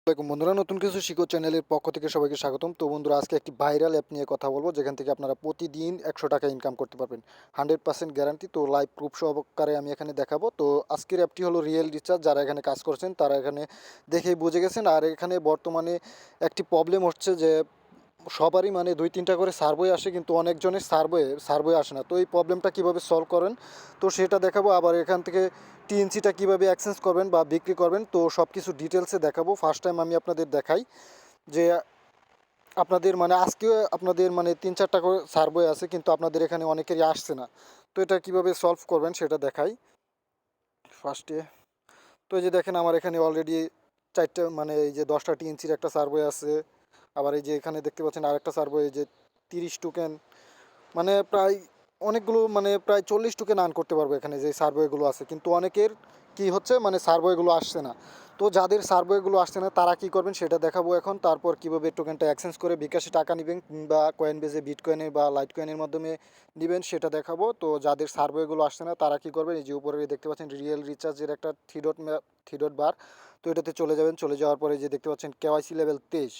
আসসালামাইকুম বন্ধুরা, নতুন কিছু শিখো চ্যানেলের পক্ষ থেকে সবাইকে স্বাগতম। তো বন্ধুরা, আজকে একটি ভাইরাল অ্যাপ নিয়ে কথা বলবো, যেখান থেকে আপনারা প্রতিদিন 100 টাকা ইনকাম করতে পারবেন। 100% গ্যারান্টি। তো লাইভ প্রুফ সহকারে আমি এখানে দেখাবো। তো আজকের অ্যাপটি হলো রিয়েল রিচার্জ। যারা এখানে কাজ করছেন তারা এখানে দেখেই বুঝে গেছেন। আর এখানে বর্তমানে একটি প্রবলেম হচ্ছে যে সবারই মানে 2-3টা করে সার্ভে আসে, কিন্তু অনেকজনের সার্ভে আসে না। তো এই প্রবলেমটা কিভাবে সলভ করেন তো সেটা দেখাবো। আবার এখান থেকে টিএনসিটা কিভাবে এক্সচেঞ্জ করবেন বা বিক্রি করবেন তো সব কিছু ডিটেলসে দেখাবো। ফার্স্ট টাইম আমি আপনাদের দেখাই যে আপনাদের মানে আজকে আপনাদের মানে 3-4টা করে সার্ভে আছে, কিন্তু আপনাদের এখানে অনেকেরই আসছে না। তো এটা কিভাবে সলভ করবেন সেটা দেখাই ফার্স্টে। তো এই যে দেখেন, আমার এখানে অলরেডি 4টা মানে এই যে 10টা টিএনসির একটা সার্ভে আছে। আবার এই যে এখানে দেখতে পাচ্ছেন আরেকটা সার্ভে, এই যে 30 টোকেন, মানে প্রায় অনেকগুলো, মানে প্রায় 40 টোকেন আর্ন করতে পারবো এখানে যে সার্ভেগুলো আছে। কিন্তু অনেকের কি হচ্ছে, মানে সার্ভেগুলো আসছে না। তো যাদের সার্ভেগুলো আসছে না তারা কি করবেন সেটা দেখাবো এখন। তারপর কিভাবে টোকেনটা এক্সচেঞ্জ করে বিকাশে টাকা নেবেন বা কয়েন বেজে বিটকয়েনে বা লাইট কয়েনের মাধ্যমে নেবেন সেটা দেখাবো। তো যাদের সার্ভেগুলো আসছে না তারা কি করবেন, এই যে উপরে দেখতে পাচ্ছেন রিয়েল রিচার্জের একটা থ্রি ডট বার, তো এটাতে চলে যাবেন। চলে যাওয়ার পরে যে দেখতে পাচ্ছেন কেওয়াইসি লেভেল 23,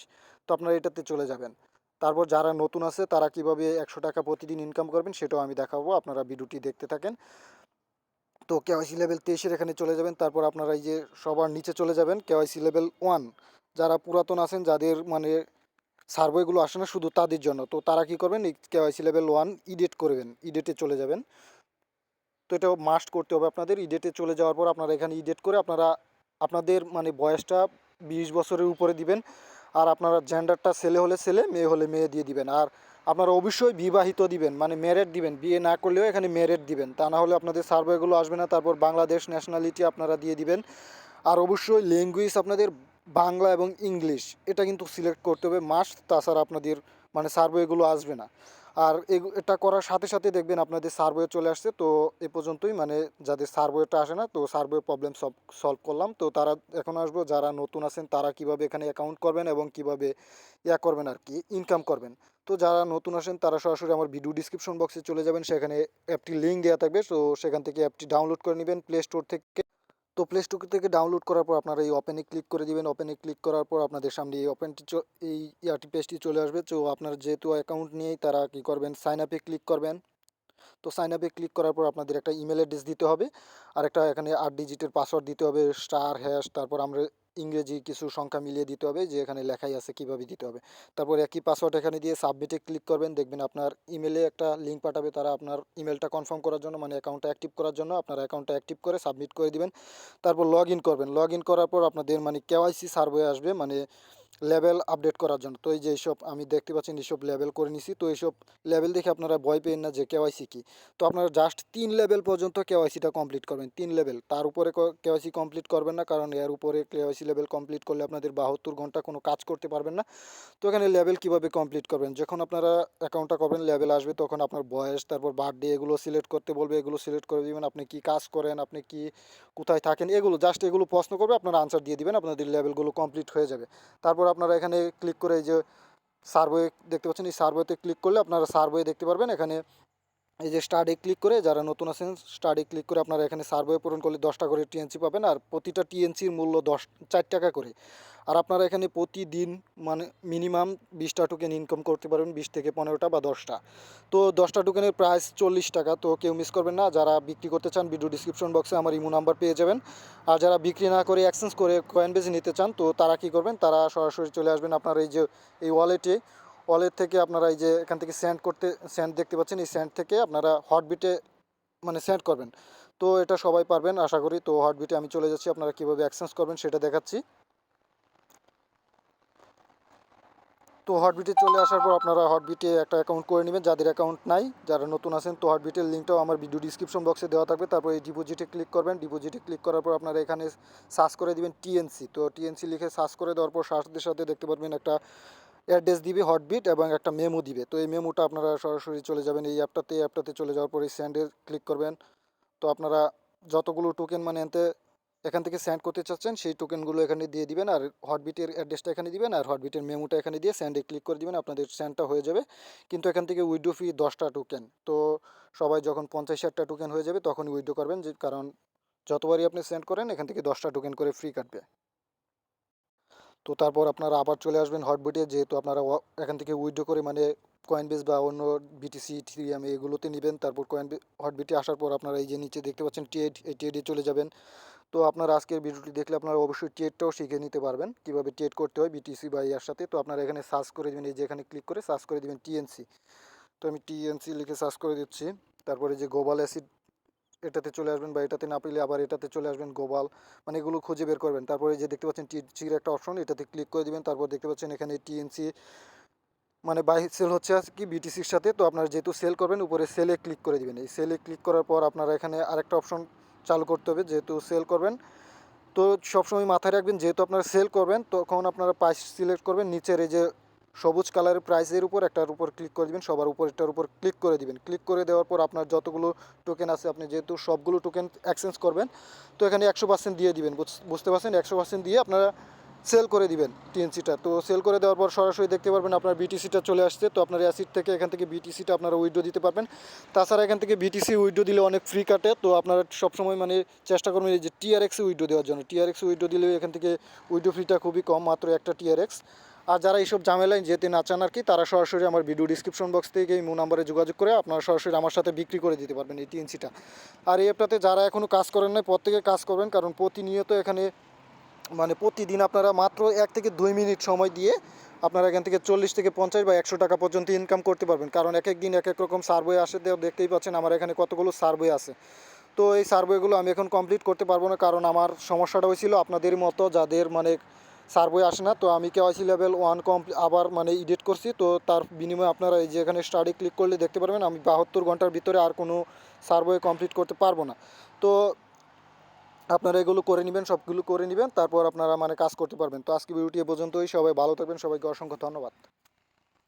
তো আপনারা এটাতে চলে যাবেন। তারপর যারা নতুন আছে তারা কিভাবে 100 টাকা প্রতিদিন ইনকাম করবেন সেটাও আমি দেখাবো, আপনারা ভিডিওটি দেখতে থাকেন। তো কেওয়াইসি লেভেল 23-এর এখানে চলে যাবেন। তারপর আপনারা এই যে সবার নিচে চলে যাবেন কেওয়াইসি লেভেল 1, যারা পুরাতন আছেন, যাদের মানে সার্ভেগুলো আসে না শুধু তাদের জন্য। তো তারা কি করবেন, এই কেওয়াইসি লেভেল 1 ইডিট করবেন, ইডিটে চলে যাবেন। তো এটাও মাস্ট করতে হবে আপনাদের। ইডিটে চলে যাওয়ার পর আপনারা এখানে ইডিট করে আপনারা আপনাদের মানে বয়সটা 20 বছরের উপরে দিবেন। আর আপনারা জেন্ডারটা ছেলে হলে ছেলে, মেয়ে হলে মেয়ে দিয়ে দিবেন। আর আপনারা অবশ্যই বিবাহিত দিবেন, মানে মেরিড দিবেন, বিয়ে না করলেও এখানে মেরিড দিবেন, তা না হলে আপনাদের সার্ভেগুলো আসবে না। তারপর বাংলাদেশ ন্যাশনালিটি আপনারা দিয়ে দিবেন। আর অবশ্যই ল্যাঙ্গুয়েজ আপনাদের বাংলা এবং ইংলিশ, এটা কিন্তু সিলেক্ট করতে হবে মাস্ট, তাছাড়া আপনাদের মানে সার্ভেগুলো আসবে না। আর এটা করার সাথে সাথে দেখবেন আপনাদের সার্ভে চলে আসছে। তো এ পর্যন্তই, মানে যাদের সার্ভেটা আসে না তো সার্ভে প্রবলেম সব সলভ করলাম। তো তারা এখন আসবো, যারা নতুন আছেন তারা কিভাবে এখানে অ্যাকাউন্ট করবেন এবং কিভাবে করবেন আর কি, ইনকাম করবেন। তো যারা নতুন আসেন তারা সরাসরি আমার ভিডিও ডিসক্রিপশন বক্সে চলে যাবেন, সেখানে অ্যাপটি লিঙ্ক দেওয়া থাকবে। তো সেখান থেকে অ্যাপটি ডাউনলোড করে নেবেন প্লে স্টোর থেকে। তো প্লে স্টোর থেকে ডাউনলোড করার পর আপনারা এই ওপেনে ক্লিক করে দিবেন। ওপেনে ক্লিক করার পর আপনাদের সামনে এই এই পেজটি চলে আসবে। তো আপনারা যেহেতু অ্যাকাউন্ট নিয়েই তারা কি করবেন, সাইন আপে ক্লিক করবেন। তো সাইন আপে ক্লিক করার পর আপনাদের একটা ইমেল অ্যাড্রেস দিতে হবে, আর একটা এখানে 8 ডিজিটের পাসওয়ার্ড দিতে হবে, স্টার হ্যাশ, তারপর আমরা ইংরেজি কিছু সংখ্যা মিলিয়ে দিতে হবে, যে এখানে লেখাই আছে কীভাবে দিতে হবে। তারপর একই পাসওয়ার্ড এখানে দিয়ে সাবমিটে ক্লিক করবেন। দেখবেন আপনার ইমেলে একটা লিঙ্ক পাঠাবে তারা, আপনার ইমেলটা কনফার্ম করার জন্য, মানে অ্যাকাউন্টটা অ্যাক্টিভ করার জন্য। আপনার অ্যাকাউন্টটা অ্যাক্টিভ করে সাবমিট করে দিবেন। তারপর লগ ইন করবেন। লগ ইন করার পর আপনাদের মানে কেওয়াইসি সার্ভে আসবে, মানে লেভেল আপডেট করার জন্য। তো এই যে এইসব আমি দেখতে পাচ্ছেন এইসব লেভেল করে নিছি। তো এইসব লেভেল দেখে আপনারা ভয় পেন না যে কেওয়াইসি কি। তো আপনারা জাস্ট 3 লেভেল পর্যন্ত কেওয়াইসিটা কমপ্লিট করবেন, 3 লেভেল, তার উপরে কেওয়াইসি কমপ্লিট করবেন না, কারণ এর উপরে কেওয়াইসি লেভেল কমপ্লিট করলে আপনাদের 72 ঘন্টা কোনো কাজ করতে পারবেন না। তো এখানে লেভেল কিভাবে কমপ্লিট করবেন, যখন আপনারা অ্যাকাউন্টটা করবেন লেভেল আসবে তখন আপনার বয়স, তারপর বার্থডে, এগুলো সিলেক্ট করতে বলবে, এগুলো সিলেক্ট করে দিবেন। আপনি কি কাজ করেন, আপনি কি কোথায় থাকেন, এগুলো জাস্ট এগুলো প্রশ্ন করবে, আপনারা আনসার দিয়ে দিবেন, আপনাদের লেভেলগুলো কমপ্লিট হয়ে যাবে। তারপর আপনারা এখানে ক্লিক করে এই যে সার্ভে দেখতে পাচ্ছেন, এই সার্ভেতে ক্লিক করলে আপনারা সার্ভে দেখতে পারবেন। এখানে এই যে স্টার্টে ক্লিক করে, যারা নতুন আছেন স্টার্টে ক্লিক করে আপনারা এখানে সার্ভে পূরণ করলে 10টা করে টিএনসি পাবেন। আর প্রতিটা টিএনসির মূল্য 4 টাকা করে। আর আপনারা এখানে প্রতিদিন মানে মিনিমাম 20টা টোকেন ইনকাম করতে পারবেন, 20 থেকে 15টা বা 10টা। তো 10টা টোকেনের প্রাইস 40 টাকা। তো কেউ মিস করবেন না। যারা বিক্রি করতে চান ভিডিও ডিসক্রিপশন বক্সে আমার ইমো নাম্বার পেয়ে যাবেন। আর যারা বিক্রি না করে এক্সচেঞ্জ করে কয়েন বেজে নিতে চান তো তারা কি করবেন, তারা সরাসরি চলে আসবেন আপনার এই যে এই ওয়ালেট থেকে। আপনারা এই যে এখান থেকে সেন্ড দেখতে পাচ্ছেন, এই সেন্ড থেকে আপনারা হটবিটে মানে সেন্ড করবেন। তো এটা সবাই পারবেন আশা করি। তো হটবিটে আমি চলে যাচ্ছি, আপনারা কীভাবে এক্সচেঞ্জ করবেন সেটা দেখাচ্ছি। তো হটবিটে চলে আসার পর আপনারা হটবিটে একটা অ্যাকাউন্ট করে নেবেন, যাদের অ্যাকাউন্ট নাই, যারা নতুন আছেন। তো হটবিটের লিঙ্কটাও আমার ভিডিও ডিসক্রিপশন বক্সে দেওয়া থাকবে। তারপর এই ডিপোজিটে ক্লিক করবেন। ডিপোজিটে ক্লিক করার পর আপনারা এখানে সার্চ করে দিবেন টিএনসি। তো টিএনসি লিখে সার্চ করে দেওয়ার পর সাথে সাথে দেখতে পারবেন একটা অ্যাড্রেস দিবে হটবিট এবং একটা মেমো দিবে। তো এই মেমোটা আপনারা সরাসরি চলে যাবেন এই অ্যাপটাতে চলে যাওয়ার পর এই সেন্ডে ক্লিক করবেন। তো আপনারা যতগুলো টোকেন মানে এখান থেকে সেন্ড করতে চাচ্ছেন সেই টোকেনগুলো এখানে দিয়ে দিবেন, আর হটবিটের অ্যাড্রেসটা এখানে দিবেন, আর হটবিটের মেমোটা এখানে দিয়ে সেন্ডে ক্লিক করে দিবেন, আপনাদের সেন্ডটা হয়ে যাবে। কিন্তু এখান থেকে উইথড্র ফি 10টা টোকেন। তো সবাই যখন 50-60টা টোকেন হয়ে যাবে তখন উইথড্র করবেন, যে কারণ যতবারই আপনি সেন্ড করেন এখান থেকে 10টা টোকেন করে ফ্রি কাটবে। তো তারপর আপনারা আবার চলে আসবেন হটবিটে, যেহেতু আপনারা এখান থেকে উইথড্র করে মানে কয়েনবেস বা অন্য বিটিসি ইথিরিয়াম এগুলোতে নেবেন। তারপর হটবিটে আসার পর আপনারা এই যে নিচে দেখতে পাচ্ছেন ট্রেড, এই ট্রেডে চলে যাবেন। তো আপনারা আজকের ভিডিওটি দেখলে আপনারা অবশ্যই ট্রেডটাও শিখে নিতে পারবেন কীভাবে ট্রেড করতে হয় বিটিসি বা ইয়ার সাথে। তো আপনারা এখানে সার্চ করে দেবেন, এই যে এখানে ক্লিক করে সার্চ করে দেবেন টিএনসি। তো আমি টিএনসি লিখে সার্চ করে দিচ্ছি। তারপরে যে গ্লোবাল অ্যাসিড এটাতে চলে আসবেন, বা এটাতে না পেলে আবার এটাতে চলে আসবেন গ্লোবাল, মানে এগুলো খুঁজে বের করবেন। তারপরে যে দেখতে পাচ্ছেন টিএনসির একটা অপশন, এটাতে ক্লিক করে দিবেন। তারপর দেখতে পাচ্ছেন এখানে টিএনসি মানে বাই সেল হচ্ছে কি বিটিসির সাথে। তো আপনারা যেহেতু সেল করবেন উপরে সেলে ক্লিক করে দিবেন। এই সেলে ক্লিক করার পর আপনারা এখানে আরেকটা অপশন চালু করতে হবে, যেহেতু সেল করবেন। তো সবসময় মাথায় রাখবেন, যেহেতু আপনারা সেল করবেন তখন আপনারা প্রাইস সিলেক্ট করবেন নিচের এই যে সবুজ কালারের প্রাইসের উপর একটার উপর ক্লিক করে দিবেন, সবার উপর একটার উপর ক্লিক করে দিবেন। ক্লিক করে দেওয়ার পর আপনার যতগুলো টোকেন আছে, আপনি যেহেতু সবগুলো টোকেন এক্সচেঞ্জ করবেন, তো এখানে 100% দিয়ে দিবেন। বুঝতে পারছেন, 100% দিয়ে আপনারা সেল করে দিবেন টিএনসিটা। তো সেল করে দেওয়ার পর সরাসরি দেখতে পারবেন আপনার বিটিসিটা চলে আসছে। তো আপনার অ্যাসিড থেকে এখান থেকে বিটিসিটা আপনারা উইথড্র দিতে পারবেন। তাছাড়া এখান থেকে বিটিসি উইথড্র দিলে অনেক ফ্রি কাটে। তো আপনারা সবসময় মানে চেষ্টা করবেন এই যে টিআরএক্সে উইথড্র দেওয়ার জন্য। টিআরএক্সে উইথড্র দিলে এখান থেকে উইথড্র ফ্রিটা খুবই কম, মাত্র একটা টিআরএক্স। আর যারা এইসব ঝামেলায় যেতে না চান আর কি, তারা সরাসরি আমার ভিডিও ডিসক্রিপশন বক্স থেকে এই নাম্বারে যোগাযোগ করে আপনারা সরাসরি আমার সাথে বিক্রি করে দিতে পারবেন এই টিএনসিটা। আর এই অ্যাপটাতে যারা এখনও কাজ করেন না, প্রত্যেকে কাজ করবেন, কারণ প্রতিনিয়ত এখানে মানে প্রতিদিন আপনারা মাত্র 1 থেকে 2 মিনিট সময় দিয়ে আপনারা এখান থেকে 40 থেকে 50 বা 100 টাকা পর্যন্ত ইনকাম করতে পারবেন। কারণ এক এক দিন এক এক রকম সার্ভে আসে, দেখতেই পাচ্ছেন আমার এখানে কতগুলো সার্ভে আছে। তো এই সার্ভেগুলো আমি এখন কমপ্লিট করতে পারবো না, কারণ আমার সমস্যাটা হয়েছিল আপনাদের মতো যাদের মানে সার্ভে আসে না। তো আমি কেওয়াইসি লেভেল 1 আবার মানে এডিট করছি। তো তার বিনিময়ে আপনারা এই যে এখানে স্টাডি ক্লিক করলে দেখতে পারবেন আমি 72 ঘন্টার ভিতরে আর কোনো সার্ভে কমপ্লিট করতে পারবো না। তো আপনারা এগুলো করে নেবেন, সবগুলো করে নেবেন, তারপর আপনারা মানে কাজ করতে পারবেন। তো আজকে ভিডিওটি এ পর্যন্তই। সবাই ভালো থাকবেন, সবাইকে অসংখ্য ধন্যবাদ।